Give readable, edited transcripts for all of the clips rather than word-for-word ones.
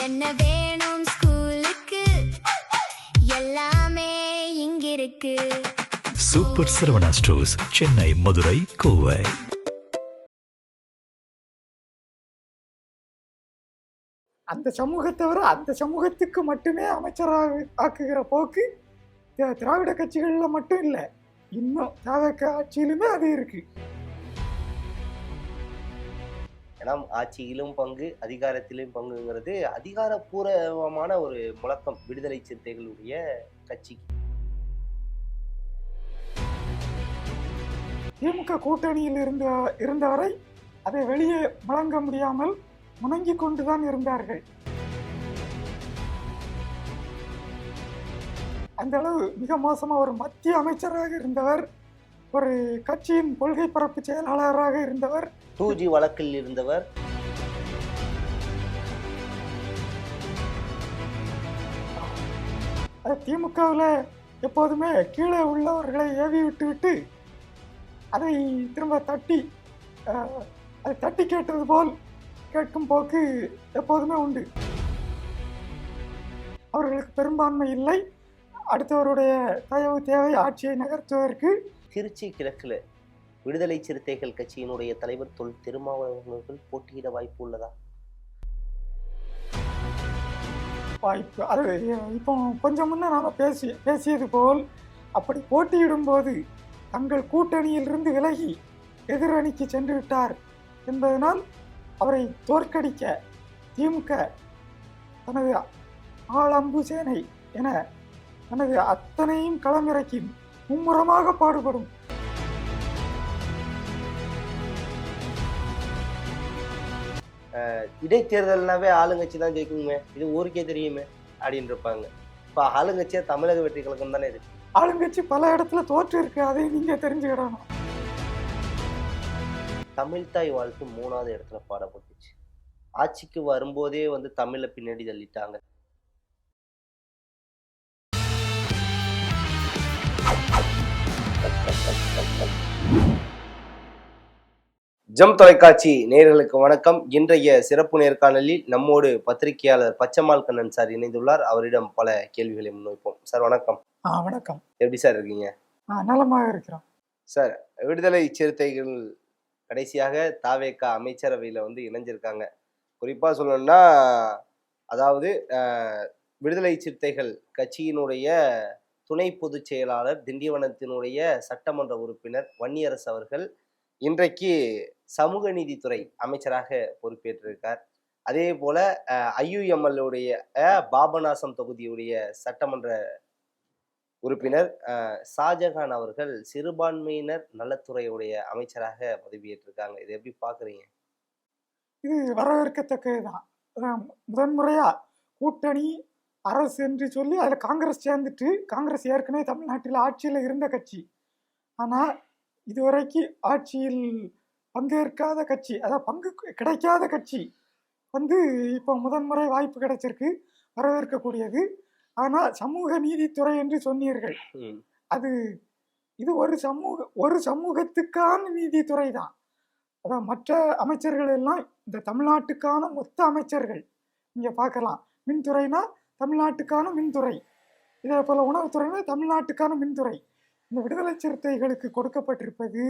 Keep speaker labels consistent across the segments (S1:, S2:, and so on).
S1: என்ன வேணும் ஸ்கூலுக்கு எல்லாமே இங்கிருக்கு.
S2: Super Saravana stores, Chennai, Madurai, Kovai.
S3: அந்த சமூகத்தவரை அந்த சமூகத்துக்கு மட்டுமே அமைச்சராக ஆக்குகிற போக்கு திராவிட கட்சிகள்ல மட்டும் இல்லை, இன்னும் தவக ஆட்சியிலுமே அது இருக்கு.
S4: ஏன்னா ஆட்சியிலும் பங்கு, அதிகாரத்திலும் பங்குங்கிறது அதிகாரப்பூர்வமான ஒரு முழக்கம் விடுதலை சிறுத்தைகளுடைய கட்சிக்கு.
S3: திமுக கூட்டணியில் இருந்தவரை அதை வெளியே வழங்க முடியாமல் முணங்கிக் கொண்டுதான் இருந்தார்கள். அந்த அளவு மிக மோசமா ஒரு மத்திய அமைச்சராக இருந்தவர், ஒரு கட்சியின் கொள்கை பரப்பு செயலாளராக இருந்தவர்,
S4: 2G வழக்கில் இருந்தவர்,
S3: திமுகவில் எப்போதுமே கீழே உள்ளவர்களை ஏவி விட்டு அதை திரும்ப அதை தட்டி கேட்டது போல் கேட்கும் போக்கு எப்போதுமே உண்டு. அவர்களுக்கு பெரும்பான்மை இல்லை, அடுத்தவருடைய தயவு தேவை ஆட்சியை நகர்த்துவதற்கு.
S4: திருச்சி கிழக்குல விடுதலை சிறுத்தைகள் கட்சியினுடைய தலைவர் தொல் திருமாவளவர்கள் போட்டியிட வாய்ப்பு உள்ளதா?
S3: வாய்ப்பு அது இப்போ கொஞ்சம் முன்னே நாம் பேசியது போல் அப்படி போட்டியிடும் போது தங்கள் கூட்டணியிலிருந்து விலகி எதிரணிக்கு சென்று விட்டார் என்பதனால் அவரை தோற்கடிக்க திமுக தனது ஆளம்பு சேனை என தனது அத்தனையும் களமிறக்கி மும்முரமாக பாடுபடும்.
S4: இடைத்தேர்தல்னாவே ஆளுங்கட்சி தான் ஜெயிக்குமே, இது ஊருக்கே தெரியுமே அப்படின்னு இருப்பாங்க. இப்போ ஆளுங்கட்சியா தமிழக வெற்றி கழகம் தானே இருக்கு.
S3: ஆளுங்கட்சி பல இடத்துல தோற்று இருக்கு, அதை நீங்க தெரிஞ்சுக்கிடணும்.
S4: தமிழ்தாய் வாழ்த்து 3வது இடத்துல பாடப்பட்டுச்சு. ஆட்சிக்கு வரும்போதே தமிழை பின்னாடி தள்ளிட்டாங்க. ஜம் தொலைக்காட்சி நேயர்களுக்கு வணக்கம். இன்றைய சிறப்பு நேர்காணலில் நம்மோடு பத்திரிகையாளர் பச்சைமால் கண்ணன் சார் இணைந்துள்ளார். அவரிடம் பல கேள்விகளை முன்வைப்போம். சார் வணக்கம்.
S3: வணக்கம்.
S4: எப்படி சார் இருக்கீங்க?
S3: நலமாக இருக்கிறோம்
S4: சார். விடுதலை சிறுத்தைகள் கடைசியாக தாவேக அமைச்சரவையில் இணைஞ்சிருக்காங்க. குறிப்பாக சொல்லணும்னா, அதாவது விடுதலை சிறுத்தைகள் கட்சியினுடைய துணை பொதுச் செயலாளர், திண்டிவனத்தினுடைய சட்டமன்ற உறுப்பினர் வன்னியரசு அவர்கள் இன்றைக்கு சமூக நீதித்துறை அமைச்சராக பொறுப்பேற்றிருக்கார். அதே போல IUML உடைய பாபநாசம் தொகுதியுடைய சட்டமன்ற உறுப்பினர் ஷாஜகான் அவர்கள் சிறுபான்மையினர் நலத்துறையுடைய அமைச்சராக பதவியேற்றிருக்காங்க. இதை எப்படி பாக்குறீங்க?
S3: இது வரவேற்கத்தக்கதுதான். முதன்முறையா கூட்டணி அரசு என்று சொல்லி அதில் காங்கிரஸ் சேர்ந்துட்டு, காங்கிரஸ் ஏற்கனவே தமிழ்நாட்டில் ஆட்சியில் இருந்த கட்சி, ஆனால் இதுவரைக்கும் ஆட்சியில் பங்கேற்காத கட்சி, அதாவது பங்கு கிடைக்காத கட்சி இப்போ முதன்முறை வாய்ப்பு கிடைச்சிருக்கு, வரவேற்கக்கூடியது. ஆனால் சமூக நீதித்துறை என்று சொன்னீர்கள், இது ஒரு சமூகத்துக்கான நீதித்துறை தான். அதான் மற்ற அமைச்சர்கள் எல்லாம் இந்த தமிழ்நாட்டுக்கான மொத்த அமைச்சர்கள் இங்கே பார்க்கலாம். மின்துறைனா தமிழ்நாட்டுக்கான மின்துறை, இதே போல உணவுத்துறைனா தமிழ்நாட்டுக்கான மின்துறை. இந்த விடுதலை சிறுத்தைகளுக்கு கொடுக்கப்பட்டிருப்பது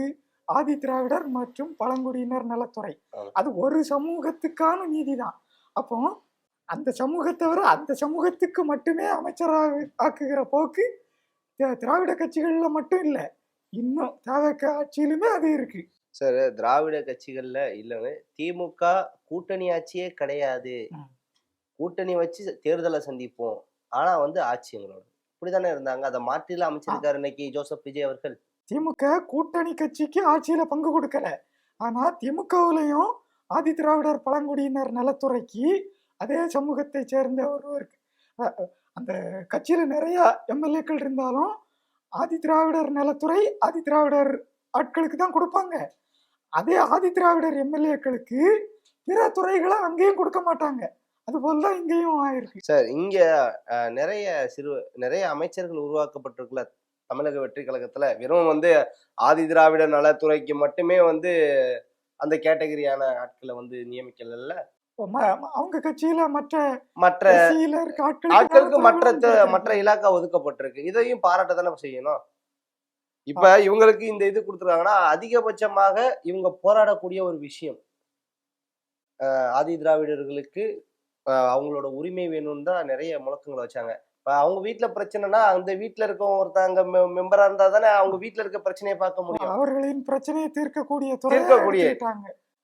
S3: ஆதி திராவிடர் மற்றும் பழங்குடியினர் நலத்துறை. அது ஒரு சமூகத்துக்கான நீதி தான். அப்போ அந்த சமூகத்தவரை அந்த சமூகத்துக்கு மட்டுமே அமைச்சராக ஆக்குகிற போக்கு திராவிட கட்சிகள்ல மட்டும் இல்லை, இன்னும் தவக ஆட்சியிலுமே அது இருக்கு.
S4: சார், திராவிட கட்சிகள்ல இல்லைன்னு திமுக கூட்டணி ஆட்சியே கிடையாது, கூட்டணி வச்சு தேர்தலை சந்திப்போம், ஆனா ஆட்சி எங்களோட, இப்படித்தானே இருந்தாங்க. அதை மாற்றில அமைச்சிருக்காரு இன்னைக்கு ஜோசப் விஜய் அவர்கள்.
S3: திமுக கூட்டணி கட்சிக்கு ஆட்சியில பங்கு கொடுக்கல, ஆனா திமுகவிலையும் ஆதி திராவிடர் பழங்குடியினர் நலத்துறைக்கு அதே சமூகத்தை சேர்ந்த ஒருவருக்கு அந்த கட்சியில நிறைய MLA-க்கள் இருந்தாலும் ஆதி திராவிடர் நலத்துறை ஆதி திராவிடர் ஆட்களுக்கு தான் கொடுப்பாங்க. அதே ஆதி திராவிடர் MLA-க்களுக்கு பிற துறைகளை அங்கேயும் கொடுக்க மாட்டாங்க. அது போலதான் இங்கேயும் ஆயிருக்கு.
S4: சார், இங்க நிறைய அமைச்சர்கள் உருவாக்கப்பட்டிருக்குல்ல தமிழக வெற்றி கழகத்துல. வெறும் ஆதி திராவிட நலத்துறைக்கு மட்டுமே அந்த கேட்டகரியான ஆட்களை நியமிக்கல.
S3: அவங்க கட்சியில மற்ற
S4: மற்ற
S3: எஸ்சியில இருக்க
S4: ஆட்களுக்கு மற்ற மற்ற
S3: மற்ற
S4: இலாக்கா ஒதுக்கப்பட்டிருக்கு. இதையும் பாராட்ட தானே செய்யணும். இப்ப இவங்களுக்கு இந்த இது கொடுத்துருக்காங்கன்னா அதிகபட்சமாக இவங்க போராடக்கூடிய ஒரு விஷயம் ஆதி திராவிடர்களுக்கு அவங்களோட உரிமை வேணும்னு தான் நிறைய முழக்கங்களை வச்சாங்க. இப்ப அவங்க வீட்டுல பிரச்சனைனா அந்த வீட்டுல இருக்க ஒருத்தங்க மெம்பரா இருந்தா தானே அவங்க வீட்டுல இருக்க பிரச்சனையை பார்க்க முடியும்.
S3: அவர்களின் பிரச்சனையை தீர்க்கக்கூடிய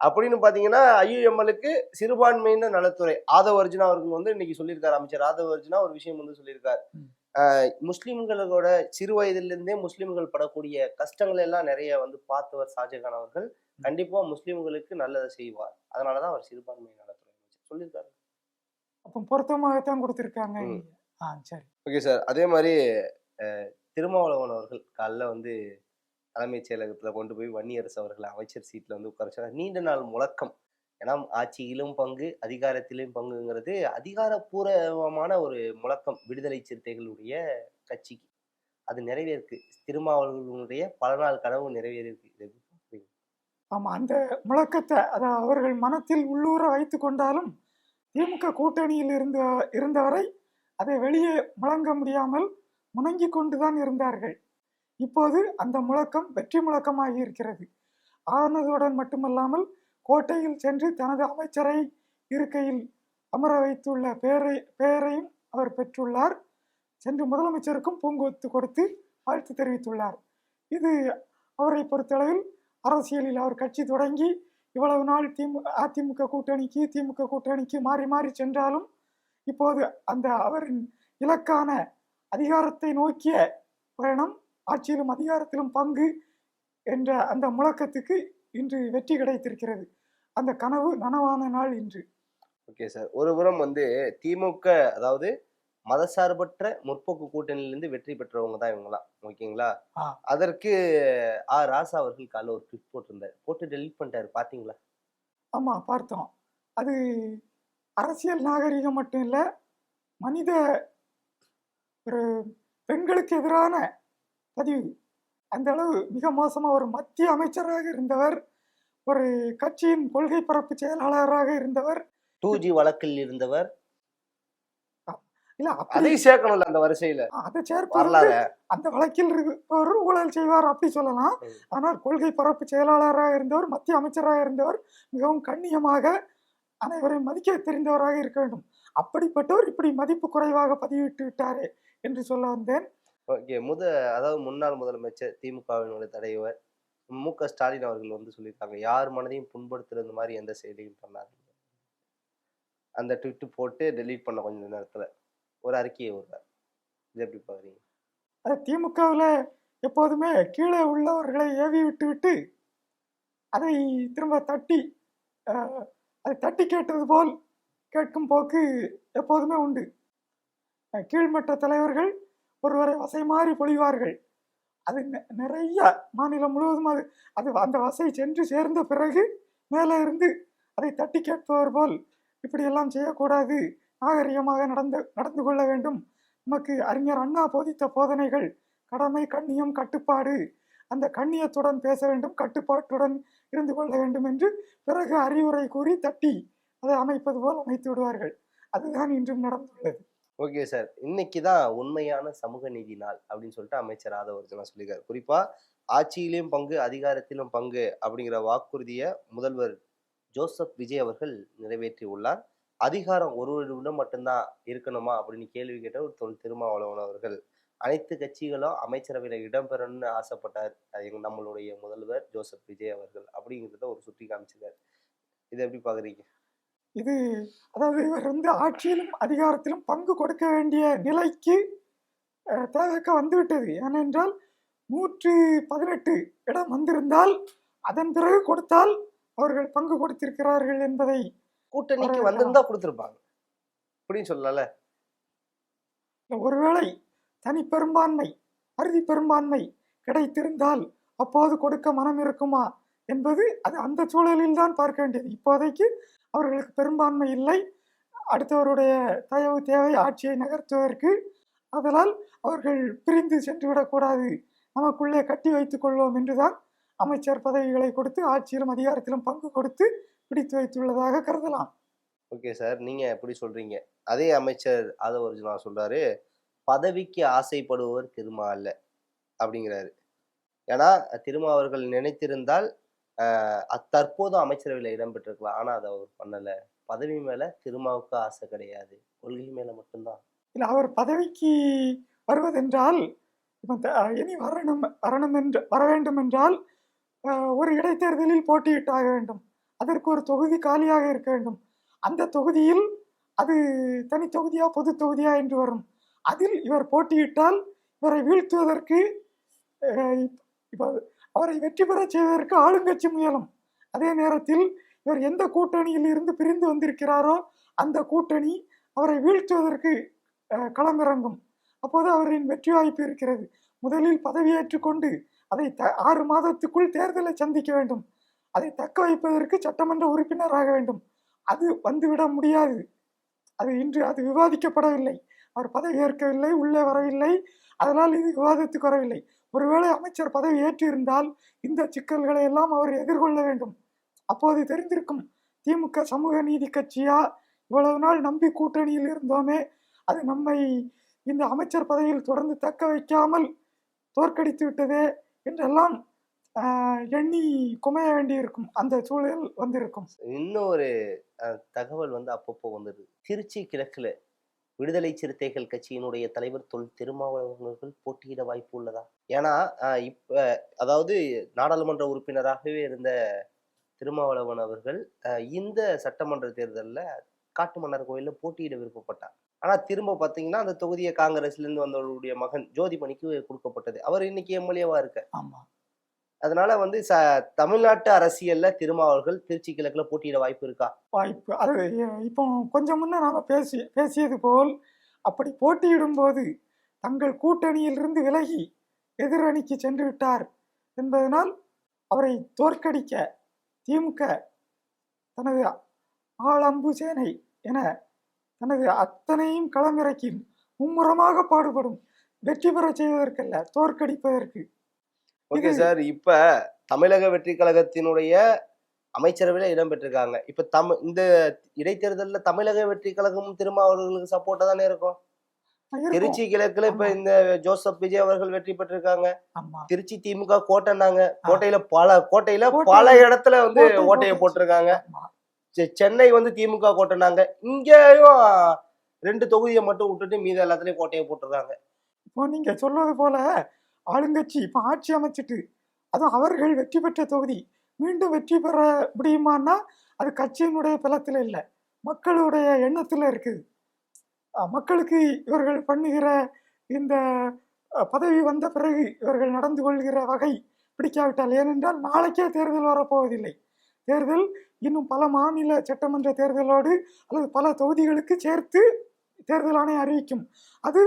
S4: அப்படின்னு பாத்தீங்கன்னா ஐயுஎம்எலுக்கு சிறுபான்மையினர் நலத்துறை ஆதவ அர்ஜுனா அவர்கள் வந்து இன்னைக்கு சொல்லியிருக்காரு. அமைச்சர் ஆதவ அர்ஜுனா ஒரு விஷயம் வந்து சொல்லியிருக்காரு. முஸ்லிம்களோட சிறு வயதிலிருந்தே முஸ்லிம்கள் படக்கூடிய கஷ்டங்கள் எல்லாம் நிறைய வந்து பார்த்தவர் ஷாஜகான் அவர்கள். கண்டிப்பா முஸ்லிம்களுக்கு நல்லதை செய்வார். அதனாலதான் அவர் சிறுபான்மை நலத்துறை சொல்லியிருக்காரு.
S3: அப்ப பொருத்தமாகத்தான் கொடுத்திருக்காங்க. சரி,
S4: ஓகே சார். அதே மாதிரி திருமாவளவன் அவர்கள் காலைல வந்து தலைமைச் செயலகத்துல கொண்டு போய் வன்னியரசு அவர்களை அமைச்சர் சீட்ல வந்து உட்கார நீண்ட நாள் முழக்கம். ஏன்னா ஆட்சியிலும் பங்கு அதிகாரத்திலும் பங்குங்கிறது அதிகாரப்பூர்வமான ஒரு முழக்கம் விடுதலை சிறுத்தைகளுடைய கட்சிக்கு. அது நிறைவேற்கு திருமாவளவனுடைய பல நாள் கனவு நிறைவேறிருக்கு.
S3: ஆமா, அந்த முழக்கத்தை அதாவது அவர்கள் மனத்தில் உள்ளூர வைத்து கொண்டாலும் திமுக கூட்டணியில் இருந்தவரை அதை வெளியே முழங்க முடியாமல் முணங்கி கொண்டுதான் இருந்தார்கள். இப்போது அந்த முழக்கம் வெற்றி முழக்கமாகி இருக்கிறது. ஆனதுடன் மட்டுமல்லாமல் கோட்டையில் சென்று தனது அமைச்சரை இருக்கையில் அமர வைத்துள்ள பெயரையும் அவர் பெற்றுள்ளார். சென்று முதலமைச்சருக்கும் பூங்கொத்து கொடுத்து வாழ்த்து தெரிவித்துள்ளார். இது அவரை பொறுத்தளவில் அரசியலில் அவர் கட்சி தொடங்கி இவ்வளவு நாள் அதிமுக கூட்டணிக்கு திமுக கூட்டணிக்கு மாறி மாறி சென்றாலும் இப்போது அந்த அவரின் இலக்கான அதிகாரத்தை நோக்கிய பயணம், ஆட்சியிலும் அதிகாரத்திலும் பங்கு என்ற அந்த முழக்கத்துக்கு இன்று வெற்றி கிடைத்திருக்கிறது. அந்த கனவு நனவான நாள் இன்று.
S4: Okay sir. ஒரு புறம் வந்து திமுக அதாவது மதசார்பற்ற முற்போக்கு கூட்டணியிலிருந்து வெற்றி பெற்றவங்க தான் இவங்கலாம். ஓகேங்களா? அதற்கு ராசா அவர்கள் காலைல ஒரு ட்வீட் போட்டிருந்தார். போட்டு டெலிட் பண்ணிட்டாரு. பாத்தீங்களா?
S3: ஆமா, பார்த்தோம். அது அரசியல் நாகரிகம் மட்டும் இல்ல, மனித ஒரு பெண்களுக்கு எதிரான பதிவு. அந்த அளவு மிக மோசமா ஒரு மத்திய அமைச்சராக இருந்தவர், ஒரு கட்சியின் கொள்கை பரப்பு செயலாளராக இருந்தவர்,
S4: 2G வழக்கில் இருந்தவர்.
S3: இல்ல
S4: அதை சேர்க்கணும்ல அந்த வரிசையில.
S3: அதை சேர்ப்பது அந்த வழக்கில் இருப்பவர் ஊழல் செய்வார் அப்படி சொல்லலாம். ஆனால் கொள்கை பரப்பு செயலாளராக இருந்தவர், மத்திய அமைச்சராக இருந்தவர், மிகவும் கண்ணியமாக அனைவரையும் மதிக்க தெரிந்தவராக இருக்க வேண்டும். அப்படிப்பட்டவர் இப்படி மதிப்பு குறைவாக பதிவிட்டு விட்டாரே என்று சொல்ல வந்தேன்.
S4: ஓகே. அதாவது முன்னாள் முதலமைச்சர் திமுகவினுடைய தலைவர் மு.க. ஸ்டாலின் அவர்கள் வந்து சொல்லியிருக்காங்க, யார் மனதையும் புண்படுத்துறது மாதிரி எந்த செயலையும் பண்ணாதீங்க. அந்த ட்விட் போட்டு டெலீட் பண்ண கொஞ்ச நேரத்துல ஒரு அறிக்கையை விடுறார். இது எப்படி பாக்குறீங்க?
S3: அது திமுகவில் எப்போதுமே கீழே உள்ளவர்களை ஏவி விட்டு அதை திரும்ப அதை தட்டி கேட்டது போல் கேட்கும் போக்கு எப்போதுமே உண்டு. கீழ்மட்ட தலைவர்கள் ஒருவரை வசை மாறி பொழிவார்கள். அது நிறைய மாநிலம் முழுவதும் அது அந்த வசை சென்று சேர்ந்த பிறகு மேலே இருந்து அதை தட்டி கேட்பவர் போல் இப்படியெல்லாம் செய்யக்கூடாது, நாகரிகமாக நடந்து கொள்ள வேண்டும், நமக்கு அறிஞர் அண்ணா போதித்த போதனைகள் கடமை, கண்ணியம், கட்டுப்பாடு, அந்த கண்ணியத்துடன் பேச வேண்டும், கட்டுப்பாட்டுடன் இருந்து கொள்ள வேண்டும் என்று பிறகு அறிவுரை கூறி தட்டி அதை அமைப்பது போல் அமைத்து விடுவார்கள். அதுதான் இன்றும் நடந்துள்ளது.
S4: Okay sir. இன்னைக்குதான் உண்மையான சமூக நீதி நாள் அப்படின்னு சொல்லிட்டு அமைச்சர் ஆதவ அர்ஜுனா சொல்லியிருக்காரு. குறிப்பா ஆட்சியிலும் பங்கு அதிகாரத்திலும் பங்கு அப்படிங்கிற வாக்குறுதியை முதல்வர் ஜோசப் விஜய் அவர்கள் நிறைவேற்றி உள்ளார். அதிகாரம் ஒருவரிடம் மட்டும்தான் இருக்கணுமா அப்படின்னு கேள்வி கேட்ட ஒரு திருமாவளவன் அவர்கள் அனைத்து கட்சிகளும் அமைச்சரவையில இடம்பெறணும்னு ஆசைப்பட்டார் நம்மளுடைய முதல்வர் ஜோசப் விஜய் அவர்கள் அப்படிங்கிறத ஒரு சுட்டி காமிச்சிருக்காரு. இதை எப்படி பாக்குறீங்க?
S3: இது அதாவது இவர் வந்து ஆட்சியிலும் அதிகாரத்திலும் பங்கு கொடுக்க வேண்டிய நிலைக்கு தேவைக்க வந்துவிட்டது. ஏனென்றால் 118 இடம் வந்திருந்தால் அதன் பிறகு கொடுத்தால் அவர்கள் பங்கு கொடுத்திருக்கிறார்கள் என்பதை
S4: கூட்டணிக்கு வந்திருந்தா கொடுத்திருப்பாங்க அப்படின்னு சொல்லல.
S3: ஒருவேளை தனி பெரும்பான்மை, அறுதி பெரும்பான்மை கிடைத்திருந்தால் அப்போது கொடுக்க மனம் இருக்குமா என்பது அது அந்த சூழலில் தான் பார்க்க வேண்டியது. இப்போதைக்கு அவர்களுக்கு பெரும்பான்மை இல்லை, அடுத்தவருடைய தயவு தேவை ஆட்சியை நகர்த்துவதற்கு. அதனால் அவர்கள் பிரிந்து சென்று விடக்கூடாது, நமக்குள்ளே கட்டி வைத்துக் கொள்வோம் என்றுதான் அமைச்சர் பதவிகளை கொடுத்து ஆட்சியிலும் அதிகாரத்திலும் பங்கு கொடுத்து பிடித்து வைத்துள்ளதாக கருதலாம்.
S4: ஓகே சார், நீங்க எப்படி சொல்றீங்க? அதே அமைச்சர் ஆதவ அர்ஜுனா சொல்றாரு, பதவிக்கு ஆசைப்படுபவர் திருமா அல்ல அப்படிங்கிறாரு. ஏன்னா திருமா அவர்கள் நினைத்திருந்தால் தற்போது அமைச்சரவையில இடம் பெற்றிருக்கலாம். ஆனா அத அவர் பண்ணல. பதவி மேல திருமாவுக்கு ஆசை கிடையாது. கொள்கை மேல மட்டும்தான்.
S3: இல்ல அவர் பதவிக்கு வருவதென்றால் இப்ப இனி வரணும் என்று வர வேண்டும் என்றால் ஒரு இடைத்தேர்தலில் போட்டியிட்டாக வேண்டும். அதற்கு ஒரு தொகுதி காலியாக இருக்க வேண்டும். அந்த தொகுதியில் அது தனி தொகுதியா பொது தொகுதியா என்று வரும். அதில் இவர் போட்டியிட்டால் இவரை வீழ்த்துவதற்கு இப்போ அவரை வெற்றி பெற செய்வதற்கு ஆளுங்கட்சி முயலும். அதே நேரத்தில் இவர் எந்த கூட்டணியில் இருந்து பிரிந்து வந்திருக்கிறாரோ அந்த கூட்டணி அவரை வீழ்த்துவதற்கு களமிறங்கும். அப்போது அவரின் வெற்றி வாய்ப்பு இருக்கிறது. முதலில் பதவியேற்றுக் கொண்டு அதை 6 மாதத்துக்குள் தேர்தலை சந்திக்க வேண்டும். அதை தக்க வைப்பதற்கு சட்டமன்ற உறுப்பினராக வேண்டும். அது வந்துவிட முடியாது. அது விவாதிக்கப்படவில்லை. அவர் பதவி ஏற்கவில்லை, உள்ளே வரவில்லை. அதனால் இது விவாதத்துக்கு வரவில்லை. ஒருவேளை அமைச்சர் பதவி ஏற்றிருந்தால் இந்த சிக்கல்களை எல்லாம் அவர் எதிர்கொள்ள வேண்டும். அப்போது தெரிந்திருக்கும், திமுக சமூக நீதி கட்சியா, இவ்வளவு நாள் நம்பி கூட்டணியில் இருந்தோமே, அது நம்மை இந்த அமைச்சர் பதவியில் தொடர்ந்து தக்க வைக்காமல் தோற்கடித்து விட்டதே என்றெல்லாம் எண்ணி குமைய வேண்டியிருக்கும். அந்த சூழல் வந்திருக்கும்.
S4: இன்னும் ஒரு தகவல் அப்பப்போ வந்துடுது. திருச்சி கிழக்குல விடுதலை சிறுத்தைகள் கட்சியினுடைய தலைவர் திருமாவளவர்கள் போட்டியிட வாய்ப்பு உள்ளதா? ஏன்னா இப்ப அதாவது நாடாளுமன்ற உறுப்பினராகவே இருந்த திருமாவளவன் அவர்கள் இந்த சட்டமன்ற தேர்தலில் காட்டுமன்னார் கோயிலில் போட்டியிட விருப்பப்பட்டார். ஆனா திரும்ப பாத்தீங்கன்னா அந்த தொகுதியை காங்கிரஸ்ல இருந்து வந்தவருடைய மகன் ஜோதிமணிக்கு கொடுக்கப்பட்டது. அவர் இன்னைக்கு எம்எல்ஏவா இருக்க.
S3: ஆமா.
S4: அதனால தமிழ்நாட்டு அரசியல்ல திருமாவர்கள் திருச்சி கிழக்குல போட்டியிட வாய்ப்பு இருக்கா?
S3: வாய்ப்பு அது இப்போ கொஞ்சம் முன்ன நாம பேசியது போல் அப்படி போட்டியிடும் போது தங்கள் கூட்டணியிலிருந்து விலகி எதிரணிக்கு சென்று விட்டார் என்பதனால் அவரை தோற்கடிக்க திமுக தனது ஆளம்பு சேனை என தனது அத்தனையும் களமிறக்கி மும்முரமாக பாடுபடும். வெற்றி பெற செய்வதற்கல்ல, தோற்கடிப்பதற்கு.
S4: ஓகே சார், இப்ப தமிழக வெற்றி கழகத்தினுடைய அமைச்சரவையில இடம்பெற்றிருக்காங்க. இப்ப இந்த இடைத்தேர்தலில் தமிழக வெற்றி கழகமும் திருமாவளவர்களுக்கு சப்போர்ட்டா தானே இருக்கும். திருச்சி கிழக்குல இப்ப இந்த ஜோசப் விஜய் அவர்கள் வெற்றி பெற்றிருக்காங்க. திருச்சி திமுக கோட்டைனாங்க. கோட்டையில பல இடத்துல ஓட்டையை போட்டிருக்காங்க. சென்னை திமுக கோட்டைனாங்க. இங்கேயும் 2 தொகுதியை மட்டும் விட்டுட்டு மீத எல்லாத்துலயும் கோட்டையை போட்டிருக்காங்க.
S3: இப்போ நீங்க சொல்வது போல ஆளுங்கட்சி இப்ப ஆட்சி அமைச்சிட்டு, அதுவும் அவர்கள் வெற்றி பெற்ற தொகுதி மீண்டும் வெற்றி பெற முடியுமான்னா அது கட்சியினுடைய பலத்துல இல்லை, மக்களுடைய எண்ணத்துல இருக்குது. மக்களுக்கு இவர்கள் பண்ணுகிற இந்த பதவி வந்த பிறகு இவர்கள் நடந்து கொள்கிற வகை பிடிக்காவிட்டால், ஏனென்றால் நாளைக்கே தேர்தல் வரப்போவதில்லை. தேர்தல் இன்னும் பல மாநில சட்டமன்ற தேர்தலோடு அல்லது பல தொகுதிகளுக்கு சேர்த்து தேர்தல் ஆணையம் அறிவிக்கும். அது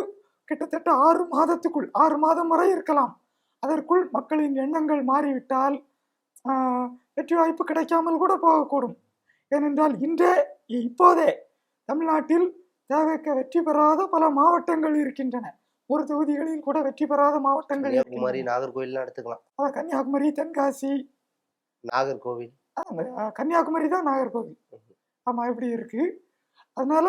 S3: கிட்டத்தட்ட 6 மாதத்துக்குள் 6 மாதம் வரை இருக்கலாம். அதற்குள் மக்களின் எண்ணங்கள் மாறிவிட்டால் வெற்றி வாய்ப்பு கிடைக்காமல் கூட போகக்கூடும். ஏனென்றால் இப்போதே தமிழ்நாட்டில் தேவைக்கு வெற்றி பெறாத பல மாவட்டங்கள் இருக்கின்றன. ஒரு தொகுதிகளில் கூட வெற்றி பெறாத மாவட்டங்கள்,
S4: கன்னியாகுமரி, நாகர்கோவில் எடுத்துக்கலாம்.
S3: கன்னியாகுமரி, தென்காசி,
S4: நாகர்கோவில்,
S3: கன்னியாகுமரி தான் நாகர்கோவில். ஆமா, இப்படி இருக்கு. அதனால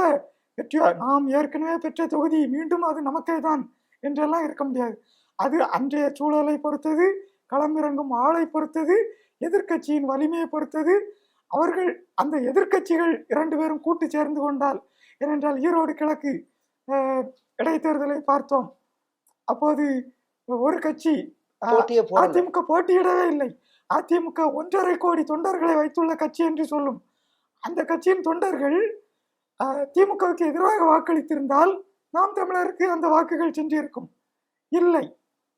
S3: நாம் ஏற்கனவே பெற்ற தொகுதி மீண்டும் அது நமக்கே தான் என்றெல்லாம் இருக்க முடியாது. அது அன்றைய சூழலை பொறுத்தது, களமிறங்கும் ஆளை பொறுத்தது, எதிர்கட்சியின் வலிமையை பொறுத்தது. அவர்கள் அந்த எதிர்கட்சிகள் 2 பேரும் கூட்டு சேர்ந்து கொண்டால், ஏனென்றால் ஈரோடு கிழக்கு இடைத்தேர்தலை பார்த்தோம். அப்போது ஒரு கட்சி அதிமுக போட்டியிடவே இல்லை. அதிமுக 1.5 கோடி தொண்டர்களை வைத்துள்ள கட்சி என்று சொல்லும். அந்த கட்சியின் தொண்டர்கள் திமுகவுக்கு எதிராக வாக்களித்திருந்தால் நாம் தமிழருக்கு அந்த வாக்குகள் சென்றிருக்கும். இல்லை,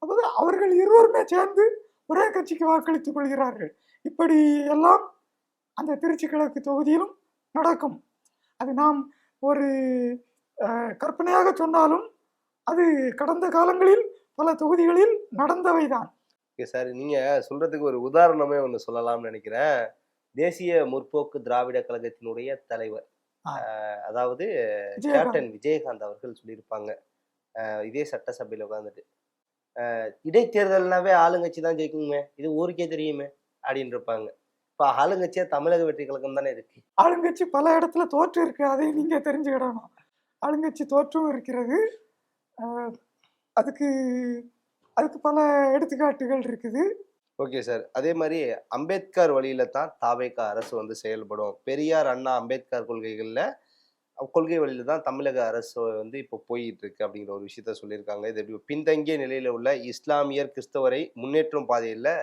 S3: அப்போது அவர்கள் இருவருமே சேர்ந்து ஒரே கட்சிக்கு வாக்களித்துக் கொள்கிறார்கள். இப்படி எல்லாம் அந்த திருச்சி கிழக்கு தொகுதியிலும் நடக்கும். அது நாம் ஒரு கற்பனையாக சொன்னாலும் அது கடந்த காலங்களில் பல தொகுதிகளில் நடந்தவைதான்.
S4: சார், நீங்க சொல்றதுக்கு ஒரு உதாரணமே ஒன்று சொல்லலாம்னு நினைக்கிறேன். தேசிய முற்போக்கு திராவிட கழகத்தினுடைய தலைவர், அதாவது கேப்டன் விஜயகாந்த் அவர்கள் சொல்லியிருப்பாங்க, இதே சட்டசபையில உட்காந்துட்டு, இடைத்தேர்தல்னாவே ஆளுங்கட்சி தான் ஜெயிக்குங்க, இது ஊருக்கே தெரியுமே அப்படின்னு இருப்பாங்க. இப்ப ஆளுங்கட்சியா தமிழக வெற்றி கழகம் தானே இருக்கு.
S3: ஆளுங்கட்சி பல இடத்துல தோற்று இருக்கு, அதை நீங்க தெரிஞ்சுக்கிடணும். ஆளுங்கட்சி தோற்றும் இருக்கிறது. அஹ், அதுக்கு அதுக்கு பல எடுத்துக்காட்டுகள் இருக்குது.
S4: Okay sir. அதே மாதிரி அம்பேத்கர் வழியில தான் தாவேகா அரசு வந்து செயல்படும். பெரியார், அண்ணா, அம்பேத்கர் கொள்கை வழியில தான் தமிழக அரசு வந்து இப்போ போயிட்டு இருக்கு அப்படிங்கிற ஒரு விஷயத்த சொல்லியிருக்காங்க. இது எப்படி பின்தங்கிய நிலையில உள்ள இஸ்லாமியர், கிறிஸ்தவரை முன்னேற்றும் பாதையில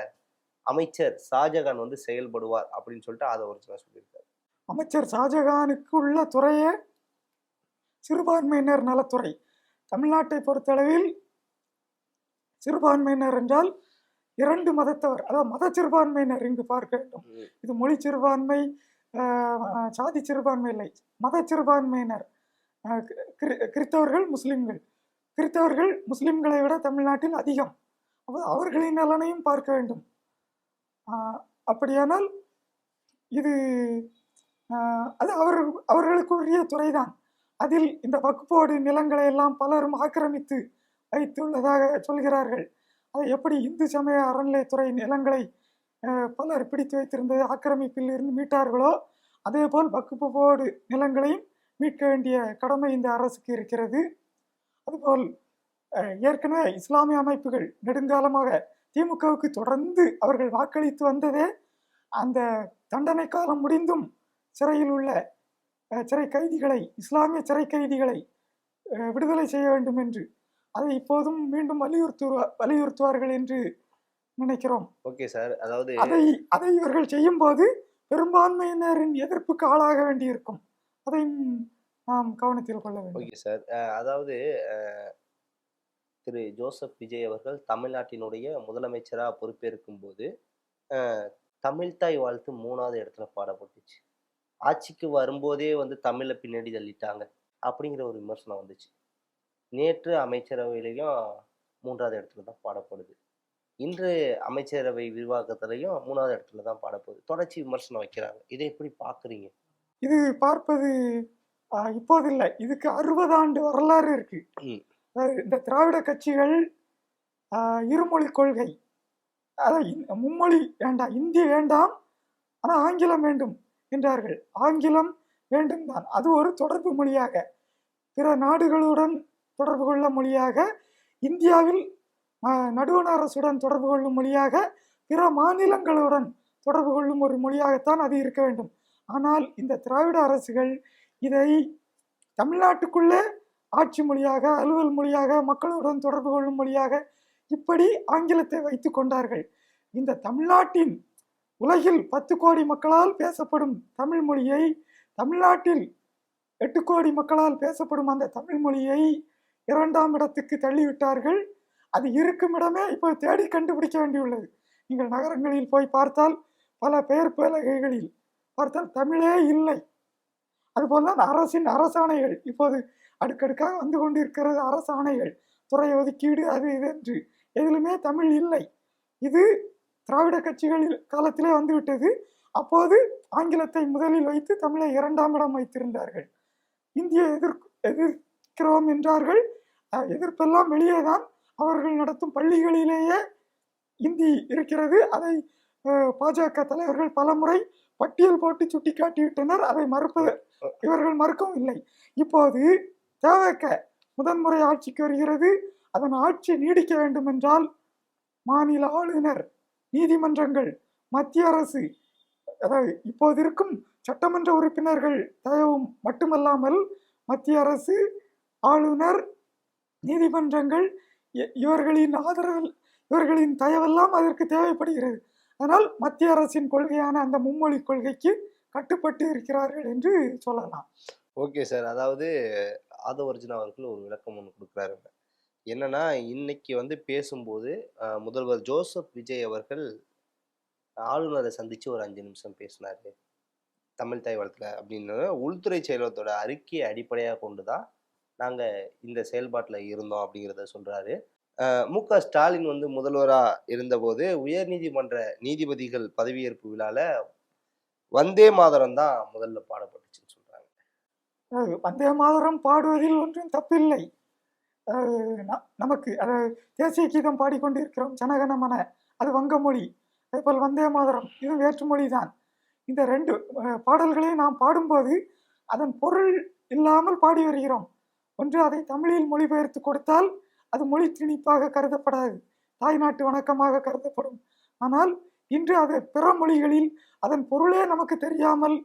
S4: அமைச்சர் ஷாஜகான் வந்து செயல்படுவார் அப்படின்னு சொல்லிட்டு அதை ஒரு சில சொல்லியிருக்காரு.
S3: அமைச்சர் ஷாஜகானுக்கு உள்ள துறையே சிறுபான்மையினர் நலத்துறை. தமிழ்நாட்டை பொறுத்தளவில் சிறுபான்மையினர் என்றால் 2 மதத்தவர், அதாவது மத சிறுபான்மையினர் இங்கு பார்க்க வேண்டும். இது மொழி சிறுபான்மை, சாதி சிறுபான்மை இல்லை, மத சிறுபான்மையினர். கிறித்தவர்கள், முஸ்லிம்கள். கிறித்தவர்கள் முஸ்லிம்களை விட தமிழ்நாட்டில் அதிகம். அவர்களின் நலனையும் பார்க்க வேண்டும். அப்படியானால் இது அது அவர்களுக்குரிய துறைதான். அதில் இந்த வக்ஃபோர்டு நிலங்களை எல்லாம் பலரும் ஆக்கிரமித்து வைத்துள்ளதாக சொல்கிறார்கள். அதை எப்படி இந்து சமய அறநிலையத்துறை நிலங்களை பலர் பிடித்து வைத்திருந்த ஆக்கிரமிப்பில் இருந்து மீட்டார்களோ அதே போல் வக்ஃப் போர்டு நிலங்களையும் மீட்க வேண்டிய கடமை இந்த அரசுக்கு இருக்கிறது. அதுபோல் ஏற்கனவே இஸ்லாமிய அமைப்புகள் நெடுங்காலமாக திமுகவுக்கு தொடர்ந்து அவர்கள் வாக்களித்து வந்ததே அந்த தண்டனை காலம் முடிந்தும் சிறையில் உள்ள சிறை கைதிகளை, இஸ்லாமிய சிறை கைதிகளை விடுதலை செய்ய வேண்டும் என்று. அதை இப்போதும் மீண்டும் வலியுறுத்துவார்கள் என்று நினைக்கிறோம்.
S4: Okay sir. அதாவது
S3: அதை இவர்கள் செய்யும் போது பெரும்பான்மையினரின் எதிர்ப்புக்கு ஆளாக வேண்டியிருக்கும். அதையும் நாம் கவனத்தில் கொள்ள வேண்டும்.
S4: Okay sir. அதாவது திரு ஜோசப் விஜய் அவர்கள் தமிழ்நாட்டினுடைய முதலமைச்சராக பொறுப்பேற்கும் போது தமிழ்தாய் வாழ்த்து 3வது இடத்துல பாடப்பட்டுச்சு. ஆட்சிக்கு வரும்போதே வந்து தமிழை பின்னாடி தள்ளிட்டாங்க அப்படிங்கிற ஒரு விமர்சனம் வந்துச்சு. நேற்று அமைச்சரவையிலையும் 3வது இடத்துல தான் பாடப்படுது. இன்று அமைச்சரவை விரிவாக்கத்திலையும் 3வது இடத்துல தான் பாடப்படுது. தொடர்ச்சி விமர்சனம் வைக்கிறாங்க. இதை எப்படி பார்க்குறீங்க?
S3: இது பார்ப்பது இப்போது இல்லை, இதுக்கு 60 ஆண்டு வரலாறு இருக்கு. இந்த திராவிட கட்சிகள் இருமொழி கொள்கை, அதாவது மும்மொழி வேண்டாம், இந்தி வேண்டாம், ஆனால் ஆங்கிலம் வேண்டும் என்றார்கள். ஆங்கிலம் வேண்டும் தான், அது ஒரு தொடர்பு மொழியாக, பிற நாடுகளுடன் தொடர்பு கொள்ள மொழியாக, இந்தியாவில் நடுவண் அரசுடன் தொடர்பு கொள்ளும் மொழியாக, பிற மாநிலங்களுடன் தொடர்பு கொள்ளும் ஒரு மொழியாகத்தான் அது இருக்க வேண்டும். ஆனால் இந்த திராவிட அரசுகள் இதை தமிழ்நாட்டுக்குள்ளே ஆட்சி மொழியாக, அலுவல் மொழியாக, மக்களுடன் தொடர்பு கொள்ளும் மொழியாக இப்படி ஆங்கிலத்தை வைத்து கொண்டார்கள். இந்த தமிழ்நாட்டின் உலகில் 10 கோடி மக்களால் பேசப்படும் தமிழ் மொழியை, தமிழ்நாட்டில் 8 கோடி மக்களால் பேசப்படும் அந்த தமிழ் மொழியை 2ஆம் இடத்துக்கு தள்ளிவிட்டார்கள். அது இருக்கும் இடமே இப்போ தேடி கண்டுபிடிக்க வேண்டியுள்ளது. நீங்கள் நகரங்களில் போய் பார்த்தால் பல பெயர் பலகைகளில் பார்த்தால் தமிழே இல்லை. அதுபோல்தான் அரசின் அரசாணைகள் இப்போது அடுக்கடுக்காக வந்து கொண்டிருக்கிறது. அரசாணைகள், துறை ஒதுக்கீடு, அது இது என்று எதிலுமே தமிழ் இல்லை. இது திராவிட கட்சிகளில் காலத்திலே வந்துவிட்டது. அப்போது ஆங்கிலத்தை முதலில் வைத்து தமிழை 2ஆம் இடம் வைத்திருந்தார்கள். இந்தியை எதிர்க்கிறோம் என்றார்கள். எதிர்ப்பெல்லாம் வெளியேதான். அவர்கள் நடத்தும் பள்ளிகளிலேயே இந்தி இருக்கிறது. அதை பாஜக தலைவர்கள் பலமுறை பட்டியல் போட்டு சுட்டி காட்டிவிட்டனர். அதை இவர்கள் மறுக்கவும் இல்லை. இப்போது தேவைக்க முதன்முறை ஆட்சிக்கு வருகிறது. அதன் ஆட்சி நீடிக்க வேண்டும் என்றால் மாநில ஆளுநர், நீதிமன்றங்கள், மத்திய அரசு, அதாவது இப்போது இருக்கும் சட்டமன்ற உறுப்பினர்கள் தயவும் மட்டுமல்லாமல் மத்திய அரசு, ஆளுநர், நீதிமன்றங்கள் இவர்களின் ஆதரவு, இவர்களின் தயவெல்லாம் அதற்கு தேவைப்படுகிறது. அதனால் மத்திய அரசின் கொள்கையான அந்த மும்மொழி கொள்கைக்கு கட்டுப்பட்டு இருக்கிறார்கள் என்று சொல்லலாம்.
S4: Okay sir. அதாவது ஆதவர்ஜுனா அவர்கள் ஒரு விளக்கம் ஒன்று கொடுக்குறாருங்க. என்னன்னா, இன்னைக்கு வந்து பேசும்போது முதல்வர் ஜோசப் விஜய் அவர்கள் ஆளுநரை சந்திச்சு ஒரு 5 நிமிஷம் பேசினாரு தமிழ்தாய் வாழ்த்துல அப்படின்னு. உள்துறை செயலகத்தோட அறிக்கையை அடிப்படையாக கொண்டுதான் நாங்க இந்த செயல்பாட்டுல இருந்தோம் அப்படிங்கிறத சொல்றாரு. மு.க. ஸ்டாலின் வந்து முதல்வரா இருந்தபோது உயர்நீதிமன்ற நீதிபதிகள் பதவியேற்பு விழால வந்தே மாதரம் தான் முதல்ல பாடப்பட்டுச்சுன்னு சொல்றாங்க.
S3: வந்தே மாதரம் பாடுவதில் ஒன்றும் தப்பில்லை. நமக்கு தேசிய கீதம் பாடிக்கொண்டிருக்கிறோம், ஜனகணமன, அது வங்க மொழி. அதேபோல் வந்தே மாதரம் இது வேற்றுமொழி தான். இந்த 2 பாடல்களை நாம் பாடும்போது அதன் பொருள் இல்லாமல் பாடி வருகிறோம். ஒன்று அதை தமிழில் மொழிபெயர்த்து கொடுத்தால் அது மொழி திணிப்பாக கருதப்படாது, தாய்நாட்டு வணக்கமாக கருதப்படும். ஆனால் இன்று அதை பிற மொழிகளில் அதன் பொருளே நமக்கு தெரியாமல்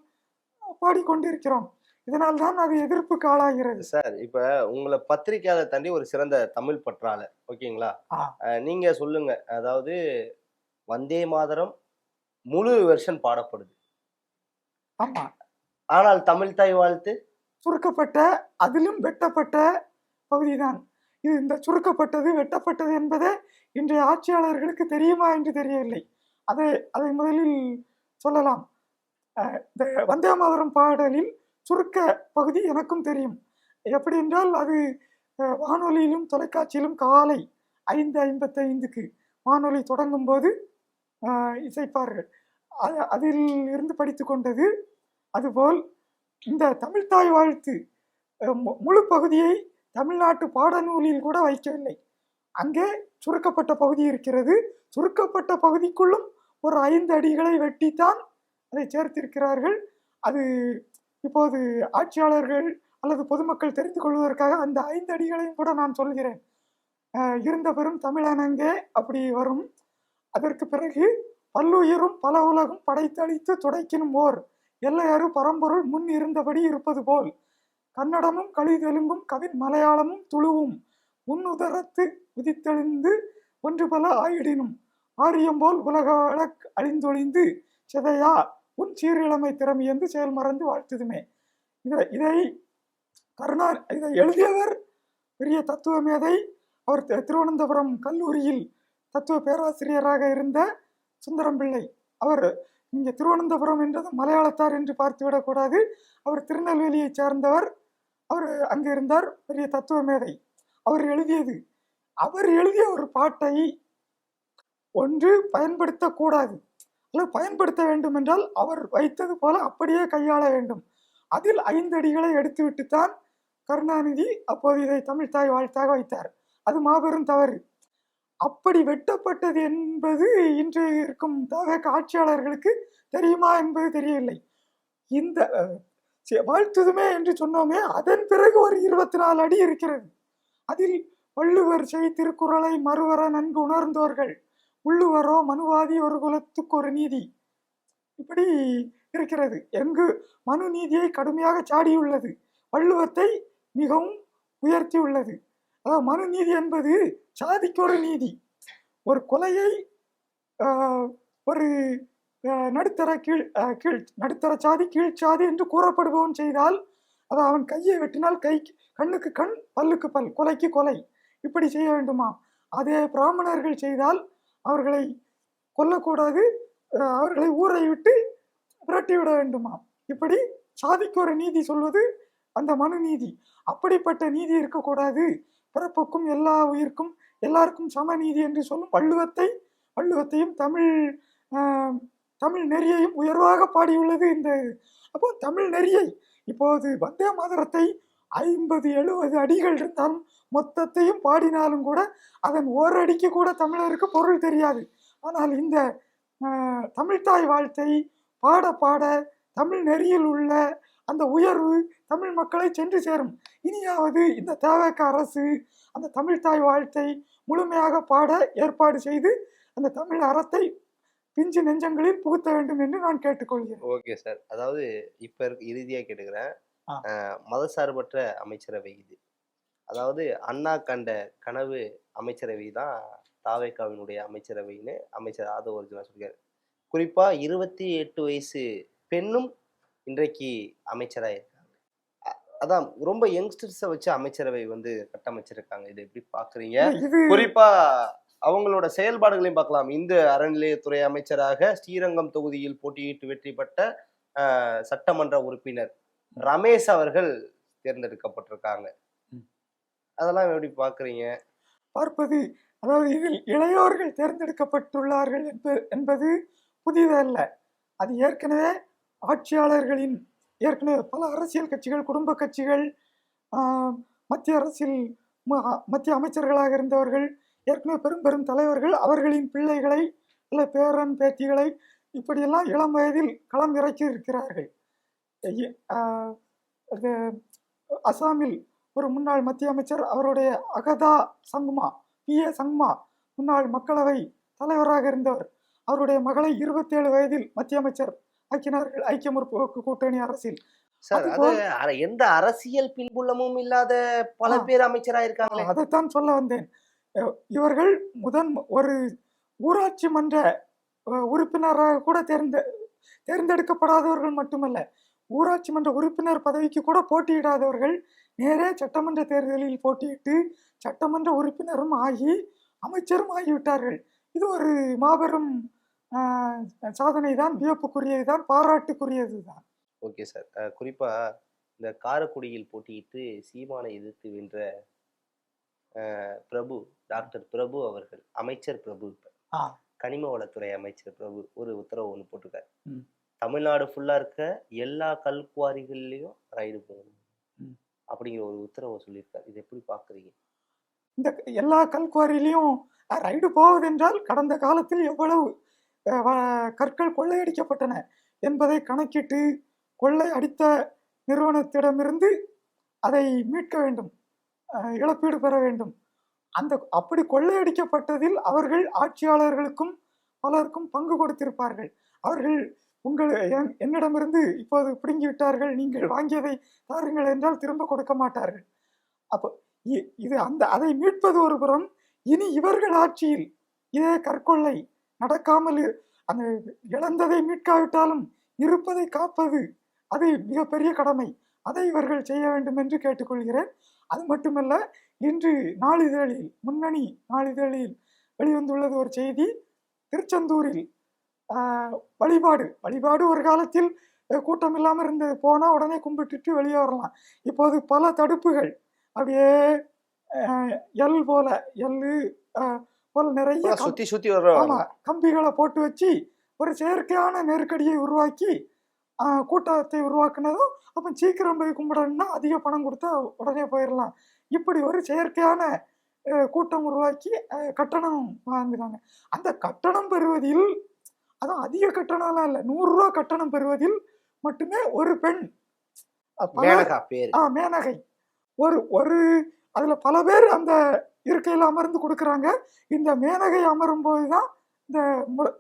S3: பாடிக்கொண்டிருக்கிறோம். இதனால் தான் அது எதிர்ப்புக்கு ஆளாகிறது.
S4: சார், இப்ப உங்களை பத்திரிக்கையாளர் தாண்டி ஒரு சிறந்த தமிழ் பற்றாளர், ஓகேங்களா?
S3: ஆ,
S4: நீங்க சொல்லுங்க. அதாவது வந்தே மாதரம் முழு வெர்ஷன் பாடப்படுது,
S3: ஆமா.
S4: ஆனால் தமிழ் தாய் வாழ்த்து
S3: சுருக்கப்பட்ட, அதிலும் வெட்டப்பட்ட பகுதிதான் இது. இந்த சுருக்கப்பட்டது வெட்டப்பட்டது என்பதே இன்றைய ஆட்சியாளர்களுக்கு தெரியுமா என்று தெரியவில்லை. அதை அதை முதலில் சொல்லலாம். இந்த வந்தே மாதரம் பாடலில் சுருக்க பகுதி எனக்கும் தெரியும். எப்படி என்றால் அது வானொலியிலும் தொலைக்காட்சியிலும் காலை 5:55க்கு வானொலி தொடங்கும் போது இசைப்பார்கள். அதில் இருந்து படித்து கொண்டது. அதுபோல் இந்த தமிழ்த்தாய் வாழ்த்து முழு பகுதியை தமிழ்நாட்டு பாடநூலில் கூட வைக்கவில்லை. அங்கே சுருக்கப்பட்ட பகுதி இருக்கிறது. சுருக்கப்பட்ட பகுதிக்குள்ளும் ஒரு 5 அடிகளை வெட்டித்தான் அதை சேர்த்திருக்கிறார்கள். அது இப்போது ஆட்சியாளர்கள் அல்லது பொதுமக்கள் தெரிந்து கொள்வதற்காக அந்த 5 அடிகளையும் கூட நான் சொல்கிறேன். இருந்த பெரும் தமிழனங்கே அப்படி வரும். அதற்கு பிறகு பல்லுயிரும் பல உலகும் படைத்தளித்து துடைக்கினும் ஓர் எல்லையறு பரம்பொருள் முன் இருந்தபடி இருப்பது போல் கன்னடமும் கலிதெலுங்கும் கவின் மலையாளமும் துளுவும் உன்னுதரத்து உதித்தெழுந்து ஒன்று பல ஆயிடினும் ஆரியம்போல் உலக வழக் அழிந்தொழிந்து செதையா உன் சீரிழமை திறமையென்று செயல் மறந்து வாழ்த்துதுமே. இதை எழுதியவர் பெரிய தத்துவ மேதை. அவர் திருவனந்தபுரம் கல்லூரியில் தத்துவ பேராசிரியராக இருந்த சுந்தரம் பிள்ளை. அவர் இங்கே திருவனந்தபுரம் என்றது மலையாளத்தார் என்று பார்த்துவிடக்கூடாது. அவர் திருநெல்வேலியை சேர்ந்தவர். அவர் அங்கே இருந்தார், பெரிய தத்துவ மேதை. அவர் எழுதிய ஒரு பாட்டை ஒன்று பயன்படுத்தக்கூடாது, அல்லது பயன்படுத்த வேண்டும் என்றால் அவர் வைத்தது போல அப்படியே கையாள வேண்டும். அதில் 5 அடிகளை எடுத்துவிட்டுத்தான் கருணாநிதி அப்போது இதை தமிழ் தாய் வாழ்த்தாக வைத்தார். அது மாபெரும் தவறு. அப்படி வெட்டப்பட்டது என்பது இன்று இருக்கும் தவக ஆட்சியாளர்களுக்கு தெரியுமா என்பது தெரியவில்லை. இந்த வாழ்த்துதுமே என்று சொன்னோமே, அதன் பிறகு ஒரு 24 அடி இருக்கிறது. அதில் வள்ளுவர் செய் திருக்குறளை மறுவர நன்கு உணர்ந்தோர்கள் உள்ளுவரோ மனுவாதி ஒரு குலத்துக்கு ஒரு நீதி, இப்படி இருக்கிறது. எங்கு மனு நீதியை கடுமையாக சாடியுள்ளது, வள்ளுவத்தை மிகவும் உயர்த்தி உள்ளது. அதாவது மனு நீதி என்பது சாதிக்கு ஒரு நீதி. ஒரு கொலையை ஒரு நடுத்தர சாதி கீழ் சாதி என்று கூறப்படுபவன் செய்தால், அது அவன் கையை வெட்டினால் கண்ணுக்கு கண் பல்லுக்கு பல், கொலைக்கு கொலை, இப்படி செய்ய வேண்டுமா? அதே பிராமணர்கள் செய்தால் அவர்களை கொல்லக்கூடாது, அவர்களை ஊரை விட்டு விரட்டிவிட வேண்டுமா? இப்படி சாதிக்கு ஒரு நீதி சொல்வது அந்த மனு நீதி. அப்படிப்பட்ட நீதி இருக்கக்கூடாது. பிறப்புக்கும் எல்லா உயிர்க்கும் எல்லாருக்கும் சம நீதி என்று சொல்லும் வள்ளுவத்தையும் தமிழ் நெறியையும் உயர்வாக பாடியுள்ளது இந்த. அப்போ தமிழ் நெறியை இப்போது வந்தே மாதரத்தை 50-70 அடிகள் இருந்தாலும் மொத்தத்தையும் பாடினாலும் கூட அதன் ஓரடிக்கு கூட தமிழருக்கு பொருள் தெரியாது. ஆனால் இந்த தமிழ்த்தாய் வாழ்த்தை பாட பாட தமிழ் நெறியில் உள்ள அந்த உயர்வு தமிழ் மக்களை சென்று சேரும். இனியாவது இந்த தவக அரசு அந்த தமிழ்த்தாய் வாழ்த்தை முழுமையாக பாட ஏற்பாடு செய்து அந்த தமிழ் அறத்தை பிஞ்சு நெஞ்சங்களில் புகுத்த வேண்டும் என்று நான் கேட்டுக்கொள்கிறேன்.
S4: Okay sir. அதாவது இப்ப இறுதியா கேட்டுக்கிறேன். மதசார்பற்ற அமைச்சரவை இது. அதாவது அண்ணா கண்ட கனவு அமைச்சரவை தான் தாவேகாவினுடைய அமைச்சரவைன்னு அமைச்சர் ஆதவ அர்ஜுனா சொல்லியிருக்காரு. குறிப்பா 28 வயசு பெண்ணும் இன்றைக்கு அமைச்சராக இருக்காங்க. அதான் ரொம்ப யங்ஸ்டர்ஸை வச்சு அமைச்சரவை கட்டமைச்சிருக்காங்க. இதை எப்படி பாக்குறீங்க? குறிப்பா அவங்களோட செயல்பாடுகளையும் பார்க்கலாம். இந்து அறநிலையத்துறை அமைச்சராக ஸ்ரீரங்கம் தொகுதியில் போட்டியிட்டு வெற்றி பெற்ற சட்டமன்ற உறுப்பினர் ரமேஷ் அவர்கள் தேர்ந்தெடுக்கப்பட்டிருக்காங்க. அதெல்லாம் எப்படி பாக்குறீங்க?
S3: பார்ப்பது, அதாவது இதில் இளையோர்கள் தேர்ந்தெடுக்கப்பட்டுள்ளார்கள் என்பது புதிதல்ல. அது ஏற்கனவே ஆட்சியாளர்களின் ஏற்கனவே பல அரசியல் கட்சிகள், குடும்ப கட்சிகள், மத்திய அமைச்சர்களாக இருந்தவர்கள், ஏற்கனவே பெரும் பெரும் தலைவர்கள் அவர்களின் பிள்ளைகளை இல்லை பேரன் பேத்திகளை இப்படியெல்லாம் இளம் வயதில் களம் இறக்கி இருக்கிறார்கள். இ- ஆஹ் அது அசாமில் ஒரு முன்னாள் மத்திய அமைச்சர், அவருடைய அகதா சங்மா, PA சங்மா, முன்னாள் மக்களவை தலைவராக இருந்தவர், அவருடைய மகளை 27 வயதில் மத்திய அமைச்சர் ஆக்கினார்கள் ஐக்கிய முற்போக்கு கூட்டணி அரசில்.
S4: சார் அது
S3: அதுபோல்
S4: எந்த அரசியல் பின்புலமும் இல்லாத பல
S3: ஆ,
S4: பேர் அமைச்சரா இருக்காங்களே.
S3: அதைத்தான் சொல்ல வந்தேன். இவர்கள் ஒரு ஊராட்சி மன்ற உறுப்பினராக கூட தேர்ந்தெடுக்கப்படாதவர்கள் மட்டுமல்ல, ஊராட்சி மன்ற உறுப்பினர் பதவிக்கு கூட போட்டியிடாதவர்கள் நேரே சட்டமன்ற தேர்தலில் போட்டியிட்டு சட்டமன்ற உறுப்பினரும் ஆகி அமைச்சரும் ஆகிவிட்டார்கள். இது ஒரு மாபெரும் சாதனை தான், வியப்புக்குரியது தான், பாராட்டுக்குரியது தான்.
S4: Okay sir. குறிப்பா இந்த காரைக்குடியில் போட்டியிட்டு சீமானை எதிர்த்து வென்ற பிரபு, டாக்டர் பிரபு அவர்கள், அமைச்சர் பிரபு,
S3: ஆ,
S4: கனிம வளத்துறை அமைச்சர் பிரபு ஒரு உத்தரவு ஒன்று போட்டிருக்காரு.
S3: ம்,
S4: தமிழ்நாடு ஃபுல்லா இருக்க எல்லா கல்குவாரிகள்லயும் ரைடு போகணும்
S3: ம்.
S4: அப்படிங்கிற ஒரு உத்தரவை சொல்லியிருக்காரு. இது எப்படி பாக்குறீங்க?
S3: இந்த எல்லா கல்குவாரிலையும் ரைடு போவதென்றால் கடந்த காலத்தில் எவ்வளவு கற்கள் கொள்ளையடிக்கப்பட்டன என்பதை கணக்கிட்டு கொள்ளை அடித்த நிறுவனத்திடமிருந்து அதை மீட்க வேண்டும், இழப்பீடு பெற வேண்டும். அப்படி கொள்ளையடிக்கப்பட்டதில் அவர்கள் ஆட்சியாளர்களுக்கும் பலருக்கும் பங்கு கொடுத்திருப்பார்கள். அவர்கள் என்னிடமிருந்து இப்போது பிடுங்கி விட்டார்கள், நீங்கள் வாங்கியதை தாருங்கள் என்றால் திரும்ப கொடுக்க மாட்டார்கள். அப்போ இது அதை மீட்பது ஒரு புறம். இனி இவர்கள் ஆட்சியில் இதே கற்கொள்ளை நடக்காமல் அந்த இழந்ததை மீட்காவிட்டாலும் இருப்பதை காப்பது அது மிகப்பெரிய கடமை. அதை இவர்கள் செய்ய வேண்டும் என்று கேட்டுக்கொள்கிறேன். அது மட்டுமல்ல, இன்று நாளிதழில், முன்னணி நாளிதழில் வெளிவந்துள்ளது ஒரு செய்தி. திருச்செந்தூரில் வழிபாடு ஒரு காலத்தில் கூட்டம் இல்லாமல் இருந்து போனால் உடனே கும்பிட்டுட்டு வெளியே வரலாம். இப்போது பல தடுப்புகள் அப்படியே எல் போல நிறைய
S4: சுத்தி
S3: கம்பிகளை போட்டு வச்சு ஒரு செயற்கையான நெருக்கடியை உருவாக்கி கூட்டத்தை உருவாக்குனதும். அப்போ சீக்கிரம் போய் கும்பிடணும்னா அதிக பணம் கொடுத்தா உடனே போயிடலாம். இப்படி ஒரு செயற்கையான கூட்டம் உருவாக்கி கட்டணம் வாங்குறாங்க. அந்த கட்டணம் பெறுவதில், அதுவும் அதிக கட்டணம்லாம் இல்லை, 100 ரூபா கட்டணம் பெறுவதில் மட்டுமே ஒரு பெண், மேனகை, ஒரு அதுல பல பேர் அந்த இருக்கையில் அமர்ந்து கொடுக்குறாங்க. இந்த மேனகை அமரும் போதுதான் இந்த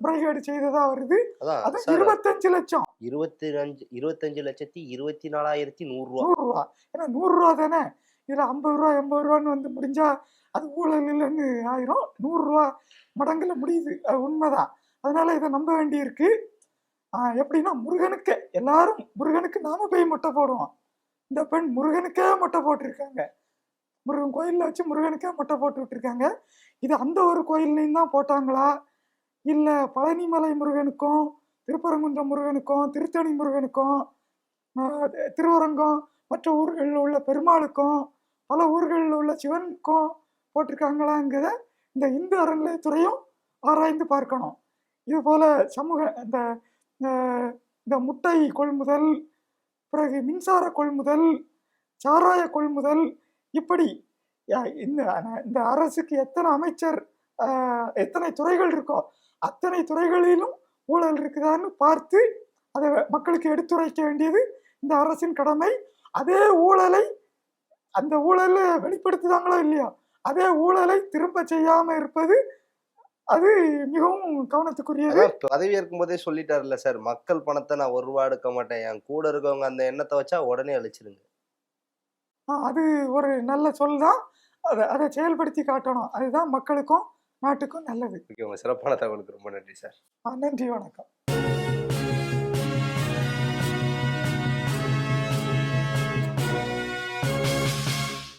S3: முறைகேடு செய்ததா வருது. அது 25 லட்சம்,
S4: 25,24,100 ரூபா.
S3: ஏன்னா 100 ரூபா தானே, இதுல 50 ரூபா 80 ரூபான்னு வந்து முடிஞ்சா அது ஊழல் இல்லைன்னு ஆயிரும். 100 ரூபா மடங்குல முடியுது, அது உண்மைதான். அதனால இதை நம்ப வேண்டியிருக்கு. எப்படின்னா, எல்லாரும் முருகனுக்கு நாம போய் மொட்டை போடுவோம். இந்த பெண் முருகனுக்கே மொட்டை போட்டிருக்காங்க. முருகன் கோயிலில் வச்சு முருகனுக்கே மொட்டை போட்டு விட்டுருக்காங்க. இது அந்த ஒரு கோயில்லையும் தான் போட்டாங்களா, இல்லை பழனிமலை முருகனுக்கும் திருப்பரங்குன்றம் முருகனுக்கும் திருத்தணி முருகனுக்கும் திருவரங்கம் மற்ற ஊர்களில் உள்ள பெருமாளுக்கும் பல ஊர்களில் உள்ள சிவனுக்கும் போட்டிருக்காங்களாங்கிறத இந்த இந்து அறநிலையத்துறையும் ஆராய்ந்து பார்க்கணும். இது போல இந்த முட்டை கொள்முதல், பிறகு மின்சார கொள்முதல், சாராய கொள்முதல், இப்படி இந்த அரசுக்கு எத்தனை அமைச்சர், எத்தனை துறைகள் இருக்கோ அத்தனை துறைகளிலும் ஊழல் இருக்குதான்னு பார்த்து அதை மக்களுக்கு எடுத்துரைக்க வேண்டியது இந்த அரசின் கடமை. அதே ஊழலை, அந்த ஊழலை வெளிப்படுத்துதாங்களோ இல்லையா, அதே ஊழலை திரும்ப செய்யாம இருப்பது அது மிகவும் கவனத்துக்குரியது.
S4: பதவி இருக்கும் போதே சொல்லிட்டாருல்ல சார், மக்கள் பணத்தை நான் ஒரு ரூபா எடுக்க மாட்டேன், என் கூட இருக்கவங்க அந்த எண்ணத்தை வச்சா உடனே அழிச்சிருங்க.
S3: அது ஒரு நல்ல சொல் தான். அதை செயல்படுத்தி காட்டணும். அதுதான் மக்களுக்கும் நாட்டுக்கும் நல்லது.
S4: சிறப்பான தகவலுக்கு ரொம்ப நன்றி சார்.
S3: நன்றி, வணக்கம்.